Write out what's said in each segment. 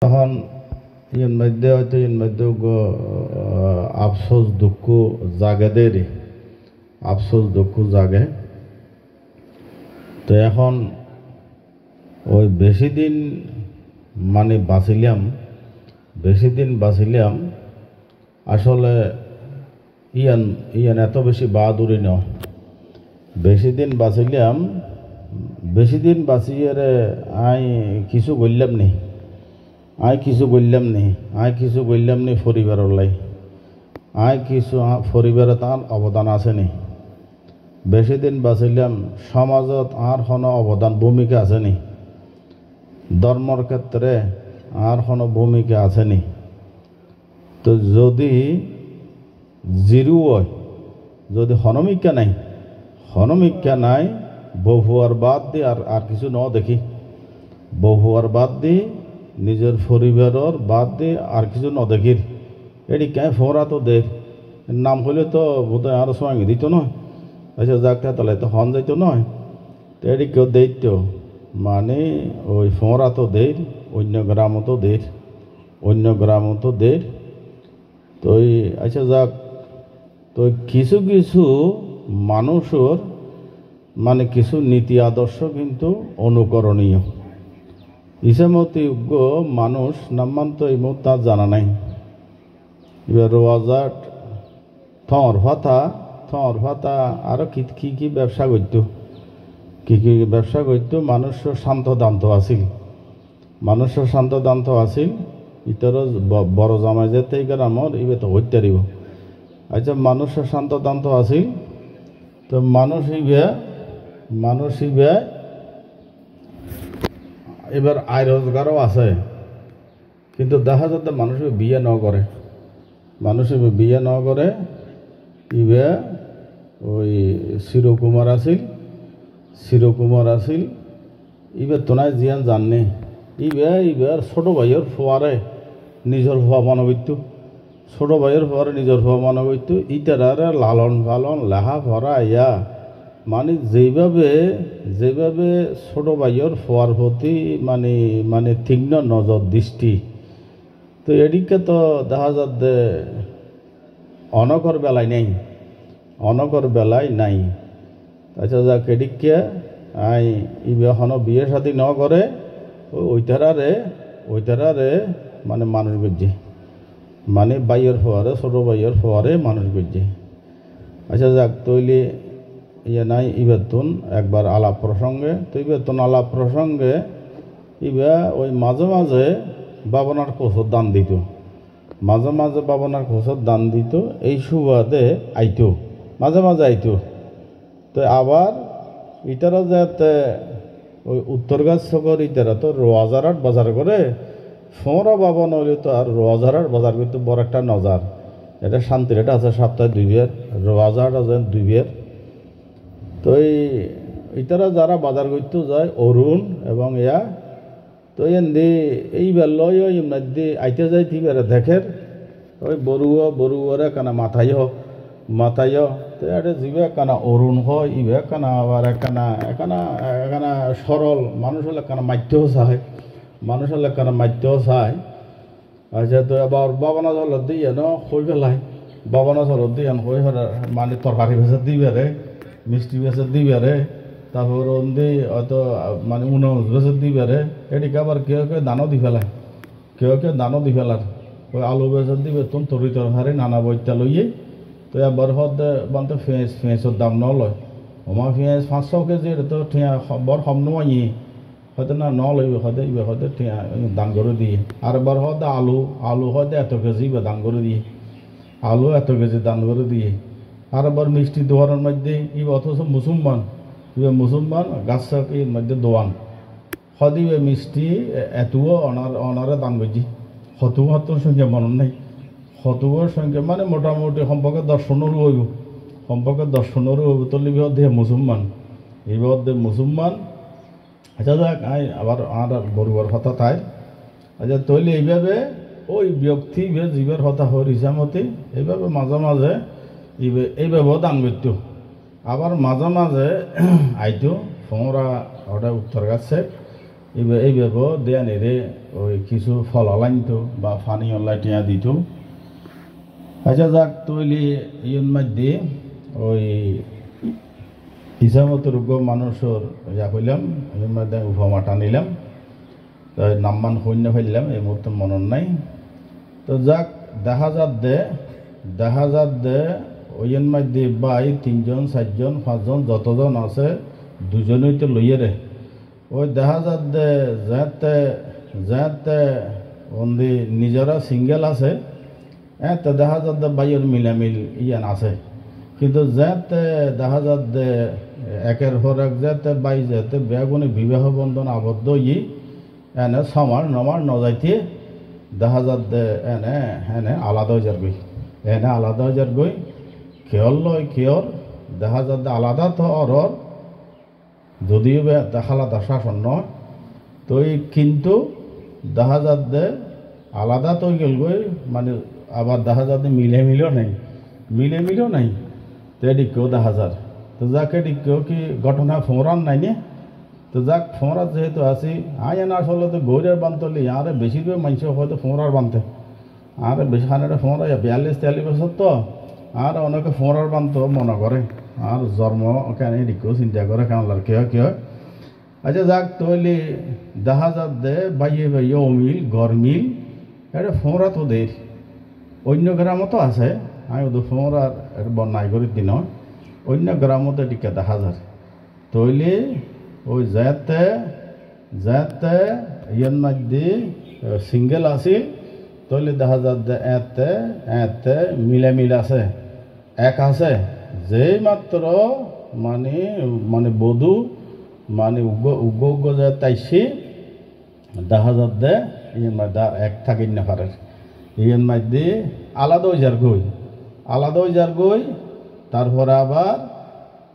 তখন ইয়ের মধ্যে হয়তো এর মধ্যে আফসোস দুঃখ জাগে দেরি আফসোস দুঃখ জাগে। তো এখন ওই বেশি দিন মানে বাঁচিলাম আসলে ইয়ান ইয়ান এত বেশি বাহাদুরি ন। বেশি দিন বাঁচিয়ে আই কিছু বললাম নি পরিবারের লাই কিছু পরিবারে তার অবদান আছে নি। বেশি দিন বাঁচিলাম সমাজত আর কোনো অবদান ভূমিকা আছে নি। ধর্মর ক্ষেত্রে আর কোনো ভূমিকা আছে নি। তো যদি জিরু হয়, যদি হনমিকা নাই বহুয়ার বাদ দি আর কিছু ন দেখি, বহুয়ার বাদ দি নিজের পরিবারের বাদ দি আর কিছু ন দেখির এটি কে ফোরা তো দে নাম হইলে তো বোধহয় আরো সঙ্গে দিত নয়। আচ্ছা যাকটা তাহলে তো হন যাইতো নয়। তো এটি কেউ দেইত মানে ওই ফোরা তো দের অন্য গ্রামও তো দের। তো আচ্ছা যাক, তো কিছু মানুষের মানে কিছু নীতি আদর্শ কিন্তু অনুকরণীয়। ইসামতি যোগ্য মানুষ নাম্মান তো এই মুহূর্তে তার জানা নাই। এবার রোয়াজাট থর ভাতা আরো কি ব্যবসা করত মানুষের শান্ত দান্ত আছিল। ইতর বড় জামাই যেতে গ্রামর ইবে তো হইতে দিব। আচ্ছা মানুষের শান্ত দান্ত আছিল। তো মানুষ ইবে এবার আয় রোজগারও আছে, কিন্তু দেখা যাতে মানুষ বিয়ে ন করে ইবে ওই চিরকুমার আছিল ইবে তোনায় জিয়ান জাননি ইবার ছোট ভাইয়ের ফোয়ারে নিজের ফোয়া মনে করত, ইতারারে লালন পালন লেহা ভরা ইয়া মানে যেভাবে ছোট ভাইয়ের ফোয়ার প্রতি মানে তীক্ষ্ণ নজর দৃষ্টি। তো এদিকে তো দেখা যাচ্ছে অনকর বেলায় নাই। আচ্ছা যাক এদিকে ইবে এখনো বিয়ে শাদী ন করে ওইটারে মানে মানুষ গজ্জে, মানে ছোট ভাইয়ের ফোয়ারে মানুষ গজ্জে। আচ্ছা যাক তৈলি ইয়ে নাই ইবেতন একবার আলাপ প্রসঙ্গে ইবে ওই মাঝে বাবনার কোষর দান দিত এই সুবাদে মাঝে আইতো। তো আবার ইতারা যাতে ওই উত্তরগাছ চকর ইতারা তো রোয়াজারাট বাজার করে ফোঁরা বাবন হইলে তো আর রোয়াজারাট বাজার করতে বড় একটা নজার। এটা শান্তির এটা আছে সপ্তাহে 2 বের, রোয়াজারাট আছে 2 বের। তো ইতারা যারা বাজার করতে যায় অরুণ এবং ইয়া তো এই বেলয় ইমনাদি আইতে যাই বেড়ে দেখের ওই বড়ুয়ারে কানা মাথায় তো এটা জিবে কানা অরুণ হয় ইবে কানা আবার একানা সরল মানুষ হলে কানা মাধ্যও চায়। আচ্ছা তো আবার বাবানা জলত দিয়ে হই পেলাই হই মানে তরকারি ভেসে দিবে মিষ্টি ভেসে দিবে তারপর হয়তো মানে ভেসে দিবে এটিকে আবার কেউ দানও দি ফেলার ওই আলু ভেসে দিবে তোর তরি তরকারি নানা বইটা লইয়ে। তো এবার বলতে ফেঁসের দাম ন লয় ওমা ফেঁস 500 কেজি তো বর কম নয় হয়তো না লইবে হয়তো দান করে দিয়ে। আর এবার আলু হয়তো এত কেজি দান করে দিয়ে আর এবার মিষ্টি দোয়ানের মধ্যে অথচ মুসলমান গাছ মধ্যে দোয়ান হদিবে মিষ্টি এতও অনারে দান করছি হতুর সংখ্যা মনে নাই। হতুর সংখ্যা মানে মোটামুটি সম্পর্কে 10-15 হইব তলিবে দেহে মুসলমান মুসলমান। আচ্ছা যাক আবার আর বড়ুয়ার কথা তাই। আচ্ছা তৈলে এইভাবে ওই ব্যক্তি জীবের কথা হর ইসামতি এইভাবে মাঝে এইভাবেও দান করত। আবার মাঝে আইতো ফোঁরা ওটা উত্তর গাছে এইভাবে দেয়া নেড়ে ওই কিছু ফল আলাইতো বা ফানি অনলাই টিয়া দিত। আচ্ছা যাক তৈলি ইয়ন মধ্যে ওই ইসামত রোগ মানুষের ইয়া হইলাম এর মধ্যে উপমাটা নিলাম, নামমান সৈন্য ফেললাম এই মুহূর্তে মনন নাই। তো যাক দেখা যাত দে ওইন মধ্যে বাই 3 জন 4 জন 5 জন যতজন আছে দুজনই তো লইয়ে রে ওই দেখা যাত দে যাতে ওন্দি নিজরা সিঙ্গেল আছে তো দেখা যাত দে বাইয়ের মিলামিল ইয়ান আছে, কিন্তু যাতে দেখা যাত দে একের পর এক যাতে বাই যাতে বেগুনি বিবাহ বন্ধন আবদ্ধ এনে সমার নমার নজাইতে দেখা যাত দে এনে আলাদা হয়ে যার গই খেয়র লয় খেয়র দেখা যাত দে আলাদা তো অরর যদিও আলাদা শাসন নয় তো কিন্তু দেখা যাত দে আলাদা তো গেল গই মানে আবার দেখা যাত মিলেও নাই তো এদিকেও দেখা যার। তো যাক এদিকেও কি ঘটনা ফোঁরান নাই নে, তো যাক ফোঁরার যেহেতু আছি আইন আসলে তো গৌরের বানতলি আরে বেশিরভাগ মানুষ হয়তো ফোঁরার বানতে আরে বেশি খানিটা ফোঁরা 42-43 বছর তো আর অনেকে ফোঁরার বান্ত মনে করে আর জন্ম কেন এদিকেও চিন্তা করে কেন কে হয়। আচ্ছা যাক তৈলি দেখা যাত দে বাইয়ে অমিল গরমিল এটা ফোঁরা তো দের অন্য গ্রামতো আছে, আমি ওদের ফোঁরার বন্যায় করে দিন অন্য গ্রামতে টিকা দেখা যায়। তৈলি ওই যাতে ইয়ের মধ্যে সিঙ্গেল আছিল তৈলি দেখা যাত যে এতে মিলামিল আছে এক আছে যেই মাত্র মানে বধূ মানে উগ্র যে তাইছি দেখা যাত দে ইয়ের মধ্যে এক থাকি না পারে ইয়ের মধ্যে আলাদা হয়ে যার গই তারপরে আবার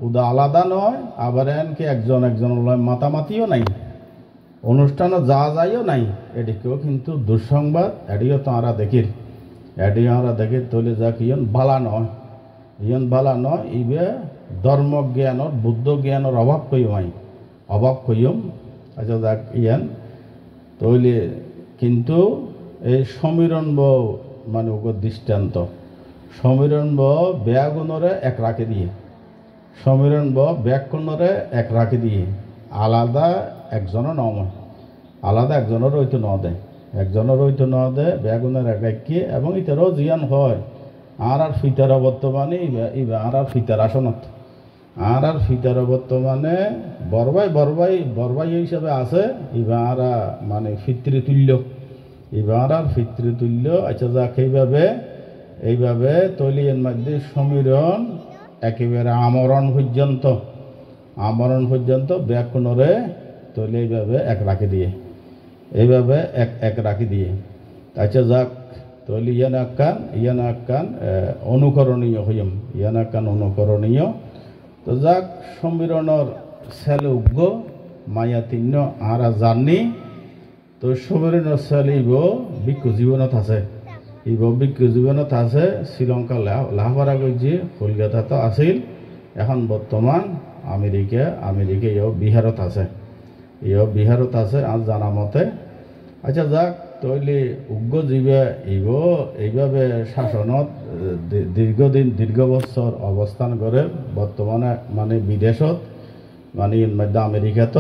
উদা আলাদা নয় আবার এনকে একজন মাতামাতিও নাই অনুষ্ঠানও যাইও নাই, এদিকেও কিন্তু দুঃসংবাদ এডিও তো আমরা দেখি তৈলে যাক ইয়ন বালা নয় ইবে ধর্ম জ্ঞানর বুদ্ধ জ্ঞানের অভাব কইম। আচ্ছা যাক ইয়ান তৈলে কিন্তু এই সমীরণ মানে ওগর দৃষ্টান্ত সমীরণ ব্যাগুণরে এক রাখে দিয়ে সমীরণ ব্যাকুণরে এক রাখে দিয়ে আলাদা একজনের রইতো ন দেয় বেগুনের এক রাখিয়ে এবং ইতারও জিয়ান হয় আর ফিতার বর্তমানে আর ফিতার আসনত আর ফিতার বর্তমানে বরবাই হিসাবে আছে আর মানে ফিতৃতুল্য আচ্ছা যাক এইভাবে তৈলির মধ্যে সমীরণ একেবারে আমরণ পর্যন্ত ব্যাকুণরে তৈলে এইভাবে এক রাখি দিয়ে আচ্ছা যাক তৈলি ইয়ান আক্কান অনুকরণীয় তো যাক সমীরণর ছেলে উগ্র মায়া তিন্ন আর জানি তো সমীরণর ছেলে বিজ্ঞ জীবনত আছে শ্রীলঙ্কা লাহাপাড়া গিয়ে কলকাতা তো আছিল এখন বর্তমান আমেরিকা ইও বিহারত আছে আর জানা মতে। আচ্ছা যাক তৈলি উগ্র জীবে এইভাবে শাসনত দীর্ঘ বছর অবস্থান করে বর্তমানে মানে বিদেশত মানে মধ্য আমেরিকাত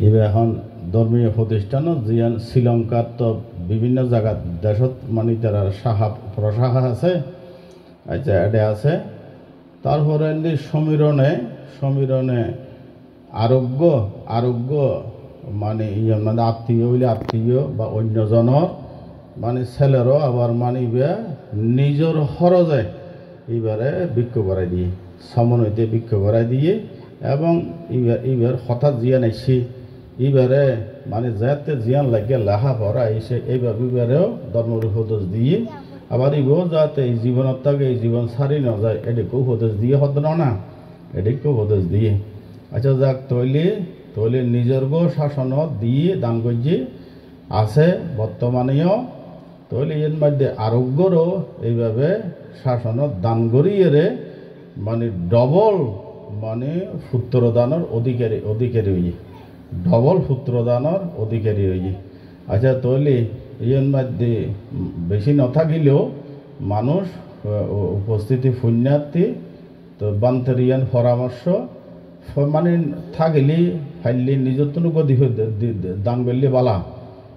এইভাবে এখন ধর্মীয় প্রতিষ্ঠানও জিয়ান শ্রীলঙ্কার তো বিভিন্ন জায়গার দেশত মানে তারা প্রশাখা আছে। আচ্ছা এটা আছে তারপরে সমীরণে আরোগ্য মানে আত্মীয় বা অন্যজনের মানে ছেলেরও আবার মানে নিজের খরচে এইবারে বিক্ষোভ করাই দিয়ে সমন্বয়তে বিক্ষোভ করাই দিয়ে এবং এইবার হঠাৎ জিয়ান আইসি এইবারে মানে যাতে জিয়ান লাগে লেখা পড়া আইসে এইবারেও ধর্মের উপদেশ দিয়ে আবার যাতে এই জীবনত থাকে এই জীবন সারি না যায় এদিকেও উপদেশ দিয়ে উপদেশ দিয়ে আচ্ছা যাক তৈলে নিজের শাসনত দিয়ে দান করছে আছে বর্তমানেও তৈলে এর মধ্যে আরোগ্যরও এইভাবে শাসনত দান করিয়ে মানে ডবল মানে পুত্র দানের অধিকারী ডবল পুত্রদানের অধিকারী হয়ে। আচ্ছা তৈলি ইয়ের মধ্যে বেশি নথাকিলেও মানুষ উপস্থিতি পুণ্যার্থী তো বান্তরিয়ান পরামর্শ মানে থাকিলি ফাইলি নিজের তনুক দান করলে বালা,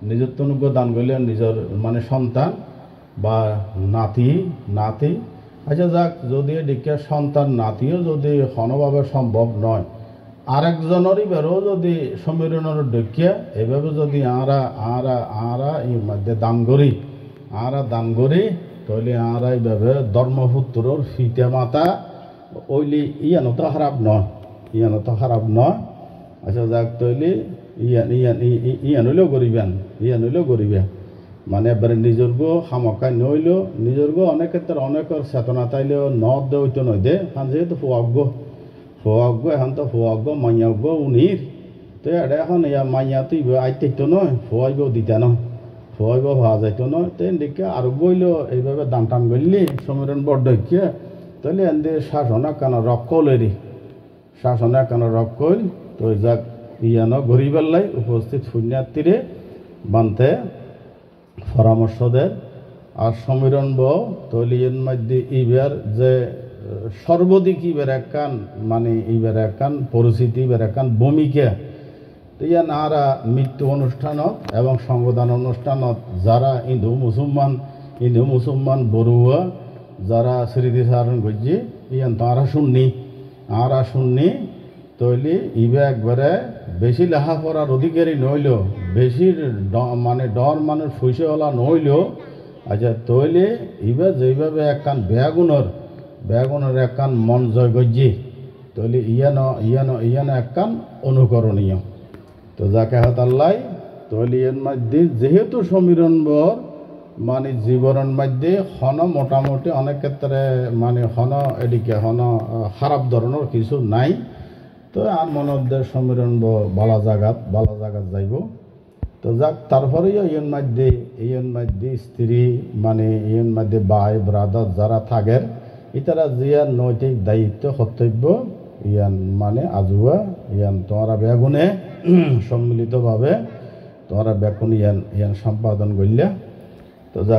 নিজের তনুক দান করলে নিজের মানে সন্তান বা নাতি আচ্ছা যাক যদি এদিকে সন্তান নাতিও যদি কোনোভাবে সম্ভব নয় আরেকজনেরই বেরো যদি সমীরণের দেখিয়া এভাবে যদি আরা এই মধ্যে দান করি তাহলে আরা এইভাবে ধর্মপুত্রর ফিতে মাতা ওইলি ইয়ানো তো খারাপ নয় আচ্ছা যাক তৈলি ইয়ান হইলেও করিবেন মানে এবারে নিজর্গ সামকায় নইলেও নিজর্গ অনেক ক্ষেত্রে অনেকের চেতনা তাইলেও হইতো নয় দে কারণ যেহেতু ফোয়াগ্য এখন তো ফোয়াগ্য মাইয়াগ্য উনির তো এটা এখন ইয়া মাইয়া তুই আইতেইতো নয় ফোয়াইব দিতে নয় ফোয়াইব ভাবা যাইতো নয় তো এদিকে আরো বইলেও এইভাবে দান টান করলি সমীরণ বড্ড দেখিয়ে তাহলে এদের শাসনা কেন রক কইল তো যাক ইয়ানো গরিবেল্লাই উপস্থিত পুণ্যার্থীরে বানতে পরামর্শ দেন আর সমীরণ বউ তলিয়ের মধ্যে ইবার যে সর্বদিক ইবার একখান পরিস্থিতি ইবার একখান ভূমিকা তো ইয়ান আরা মৃত্যু অনুষ্ঠানত এবং সংবিধান অনুষ্ঠানত যারা হিন্দু মুসলমান বড়ুয়া যারা স্মৃতিচারণ করছে ইয়ান তো আরা শুননি তৈলি ইবে একবারে বেশি লেখাপড়ার অধিকারী নইলেও বেশি মানে ডর মানুষ ফুসেওয়ালা নইলেও আচ্ছা তৈলি ইবে যেভাবে একখান বেগুনের একখান মন জয় গজ্জি তৈলি ইয়ানো একখান অনুকরণীয় তো যাকে হতাল্লাই তৈলি এর মধ্যে যেহেতু সমীরণ বর মানে জীবনের মধ্যে মোটামুটি অনেক ক্ষেত্রে মানে এদিকে খারাপ ধরনের কিছু নাই তো আর মনের সমীরণ বালা জাগাত যাইব তো যাক তারপরে ইয়ের মধ্যে স্ত্রী মানে ইয়ের মধ্যে ভাই ব্রাদার যারা থাকের ইতারা জিয়ার নৈতিক দায়িত্ব কর্তব্য ইয়ান মানে আজুয়া ইয়ান তোমরা বেগুনে সম্মিলিতভাবে তোমরা বেগুন ইয়ান সম্পাদন করলে তো